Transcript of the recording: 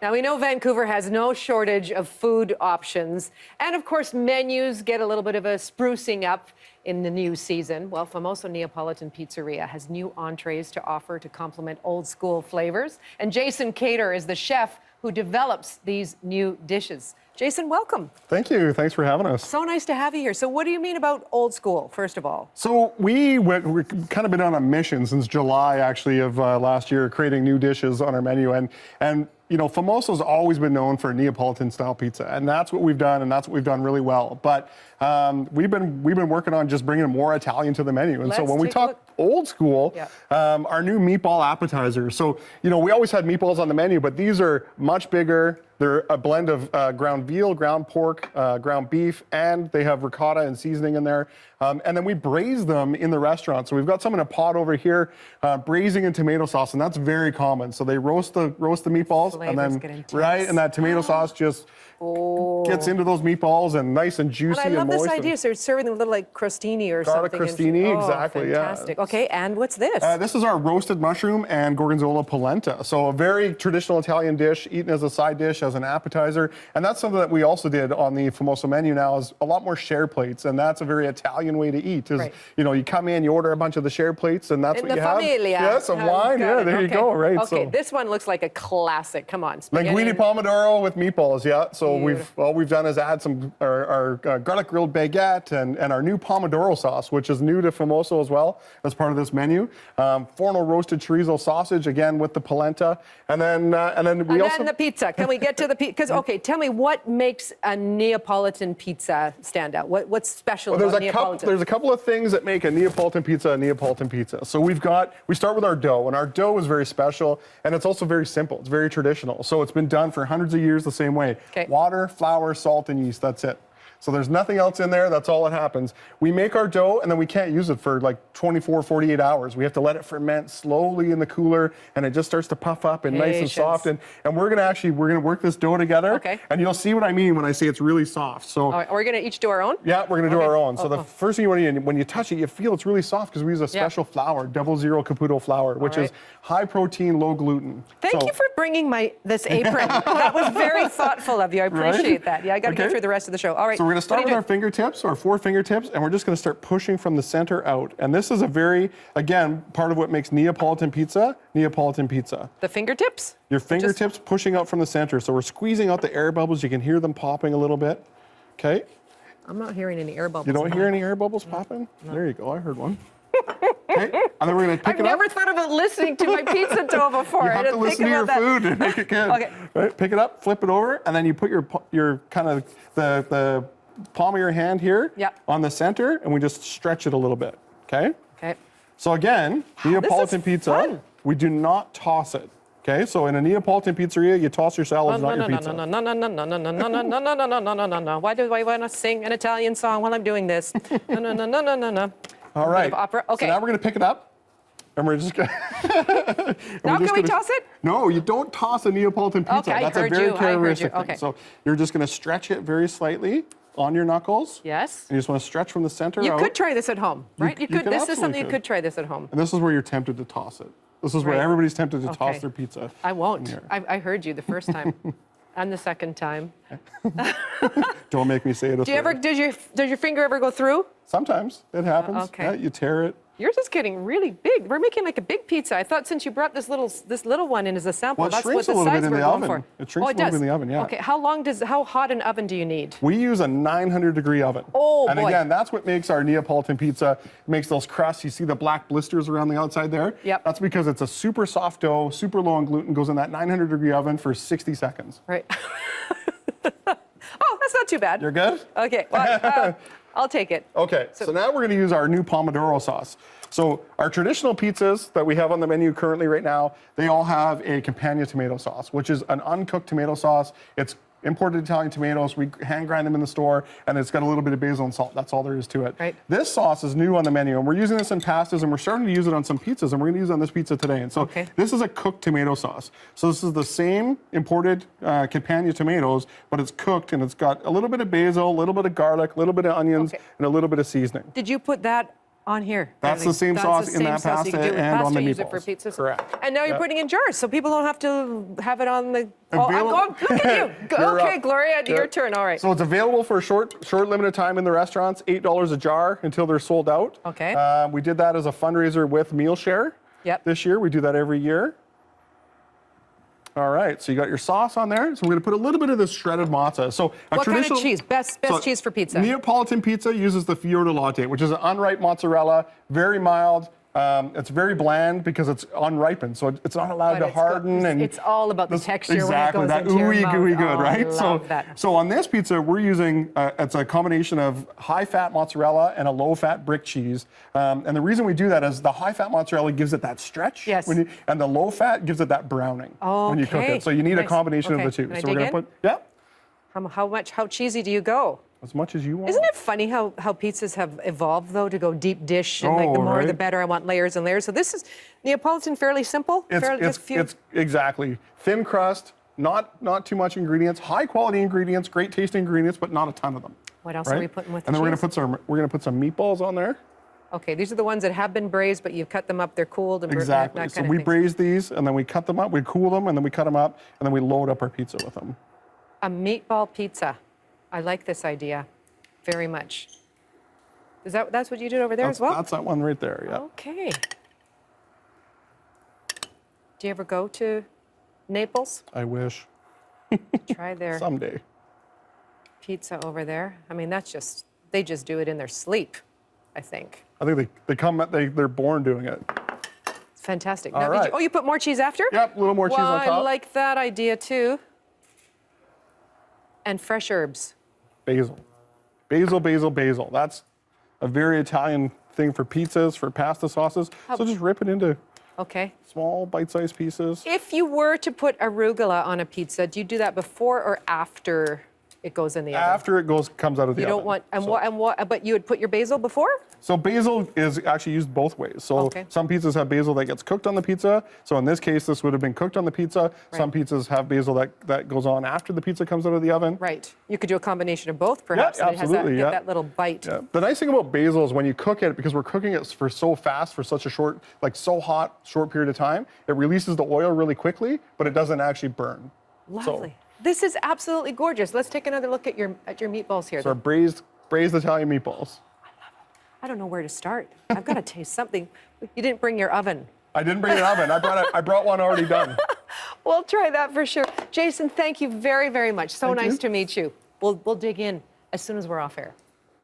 Now, we know Vancouver has no shortage of food options. And of course, menus get a little bit of a sprucing up in the new season. Well, Famoso Neopolitan Pizzeria has new entrees to offer to complement old school flavors. And Jason Kaytor is the chef who develops these new dishes. Jason, welcome. Thank you. Thanks for having us. So nice to have you here. So what do you mean about old school, first of all? So we've kind of been on a mission since July, actually, of last year, creating new dishes on our menu. And you know, Famoso's always been known for Neapolitan style pizza, and that's what we've done, and that's what we've done really well. But we've been working on just bringing more Italian to the menu. And so when we talk old school, our new meatball appetizer. So, you know, we always had meatballs on the menu, but these are much bigger. They're a blend of ground veal, ground pork, ground beef, and they have ricotta and seasoning in there. And then we braise them in the restaurant. So we've got some in a pot over here, braising in tomato sauce, and that's very common. So they roast the meatballs, and then and that tomato sauce just gets into those meatballs and nice and juicy and moist. And I love this idea. So you're serving them a little like crostini or garlic something. Crostini, exactly. Fantastic. Yeah. Okay, and what's this? This is our roasted mushroom and gorgonzola polenta. So a very traditional Italian dish, eaten as a side dish, as an appetizer. And that's something that we also did on the Famoso menu now, is a lot more share plates. And that's a very Italian way to eat. Is you know, you come in, you order a bunch of the share plates, and that's what you have. Yeah, some wine. Yeah, there you go. Right. Okay, so this one looks like a classic. Come on. Linguine pomodoro with meatballs. Yeah. So we've done is add some our garlic grilled baguette and our new pomodoro sauce, which is new to Famoso as well as part of this menu. Forno roasted chorizo sausage again with the polenta, and then the pizza. Can we get to the pizza? Because tell me what makes a Neapolitan pizza stand out. What's special about Neapolitan? There's a couple of things that make a Neapolitan pizza a Neapolitan pizza. So we start with our dough, and our dough is very special, and it's also very simple. It's very traditional. So it's been done for hundreds of years the same way. Water, flour, salt, and yeast. That's it. So there's nothing else in there. That's all that happens. We make our dough, and then we can't use it for like 24, 48 hours. We have to let it ferment slowly in the cooler, and it just starts to puff up and nice and soft. And we're gonna work this dough together. And you'll see what I mean when I say it's really soft. So are we gonna each do our own? Yeah, we're gonna do our own. So the first thing you want to do, when you touch it, you feel it's really soft because we use a special flour, 00 Caputo flour, which is high protein, low gluten. Thank you for bringing this apron. That was very thoughtful of you. I appreciate that. Yeah, I got to get through the rest of the show. All right. So we're going to start with our fingertips, our 4 fingertips, and we're just going to start pushing from the center out. And this is again, part of what makes Neapolitan pizza, Neapolitan pizza. The fingertips? Your fingertips pushing out from the center. So we're squeezing out the air bubbles. You can hear them popping a little bit. Okay. I'm not hearing any air bubbles. You don't hear any air bubbles popping? No. There you go. I heard one. Okay, and then we're going to pick it up. I've never thought of it listening to my pizza dough before. You have to listen to your food and make it good. Okay. Right, pick it up, flip it over, and then you put your kind of the palm of your hand here on the center, and we just stretch it a little bit. Okay. Okay. So again, Neapolitan pizza, we do not toss it. Okay, so in a Neapolitan pizzeria, you toss your salads, not your pizza. No. Why do I want to sing an Italian song while I'm doing this? No. All right. Okay. So now we're going to pick it up, and we're just going to... Now can we toss it? No, you don't toss a Neapolitan pizza. Okay, that's a very characteristic thing. So you're just going to stretch it very slightly on your knuckles. Yes. And you just want to stretch from the center out. You could try this at home, right? This is something you could try this at home. And this is where you're tempted to toss it. This is where everybody's tempted to toss their pizza. I won't. I heard you the first time. And the second time. Don't make me say it. Does your finger ever go through? Sometimes it happens. Okay. Yeah, you tear it. Yours is getting really big. We're making like a big pizza. I thought since you brought this little one in as a sample, that's what the size we're going for. It shrinks a little bit in the oven, yeah. Okay, how hot an oven do you need? We use a 900-degree oven. And again, that's what makes our Neapolitan pizza, makes those crusts. You see the black blisters around the outside there? Yep. That's because it's a super soft dough, super low in gluten, goes in that 900-degree oven for 60 seconds. Right. Oh, that's not too bad. You're good? Okay. Well, I'll take it. Okay, so now we're going to use our new pomodoro sauce. So our traditional pizzas that we have on the menu currently right now, they all have a Campagna tomato sauce, which is an uncooked tomato sauce. It's imported Italian tomatoes. We hand grind them in the store, and it's got a little bit of basil and salt. That's all there is to it. Right. This sauce is new on the menu, and we're using this in pastas, and we're starting to use it on some pizzas, and we're going to use it on this pizza today. And so this is a cooked tomato sauce. So this is the same imported Campagna tomatoes, but it's cooked, and it's got a little bit of basil, a little bit of garlic, a little bit of onions, and a little bit of seasoning. Did you put that On here. That's the same sauce in that sauce. You pasta can do with and on pasta, the use it for meatballs. pizzas. Correct. And now you're Yep. putting in jars, so people don't have to have it on the. Oh, I'm Available- going. Look at you. You're Okay, up. Gloria, your Yep. turn. All right. So it's available for a short limited time in the restaurants, $8 a jar until they're sold out. Okay. We did that as a fundraiser with Meal Share. Yep. This year, we do that every year. All right, so you got your sauce on there. So we're gonna put a little bit of this shredded mozza. So What kind of cheese? Best cheese for pizza? Neapolitan Pizza uses the Fiordo Latte, which is an unripe mozzarella, very mild. It's very bland because it's unripened, so it's not allowed But to it's got- harden. And it's all about the texture exactly, when it goes that into your ooey mouth. gooey good, Oh, right? I So, love that. so on this pizza, we're using it's a combination of high-fat mozzarella and a low-fat brick cheese. And the reason we do that is the high-fat mozzarella gives it that stretch, Yes. and the low-fat gives it that browning when you cook Okay. it. So you need a Nice. combination Okay. of the two. Can I So we're dig gonna in? put How cheesy do you go? as much as you want. Isn't it funny how pizzas have evolved, though, to go deep dish and like the Oh, more the right. better? I want layers and layers. So this is Neapolitan, fairly simple. It's exactly thin crust, not too much ingredients, high quality ingredients, great tasting ingredients, but not a ton of them. What else are we putting with And the then cheese? we're gonna put some meatballs on there. Okay, these are the ones that have been braised, but you've cut them up. They're cooled and Exactly. that So kind of we thing. braise these, and then we cut them up, we cool them, and then we cut them up, and then we load up our pizza with them. A meatball pizza. I like this idea very much. That's what you did over there as well? That's that one right there. Yeah. Okay. Do you ever go to Naples? I wish Try their someday. pizza over there. I mean, they just do it in their sleep, I think. I think they're born doing it. It's fantastic. All Now, right. you put more cheese after? Yep, a little more cheese Well, on top. I like that idea too. And fresh herbs. Basil. Basil. That's a very Italian thing for pizzas, for pasta sauces. So just rip it into Okay. small bite-sized pieces. If you were to put arugula on a pizza, do you do that before or after it goes in the oven? After it comes out of the You oven. don't want, and So- what, but you would put your basil before? So basil is actually used both ways. So Okay. some pizzas have basil that gets cooked on the pizza. So in this case, this would have been cooked on the pizza. Some pizzas have basil that goes on after the pizza comes out of the oven. Right. You could do a combination of both, perhaps. and absolutely, Get yeah. that little bite. Yeah. The nice thing about basil is when you cook it, because we're cooking it for so fast, for such a short, so hot, short period of time, it releases the oil really quickly, but it doesn't actually burn. Lovely. This is absolutely gorgeous. Let's take another look at your meatballs here. So our braised Italian meatballs. I don't know where to start. I've got to taste something. You didn't bring your oven. I didn't bring an oven. I brought one already done. We'll try that for sure. Jason, thank you very, very much. So Thank nice you. to meet you. We'll dig in as soon as we're off air.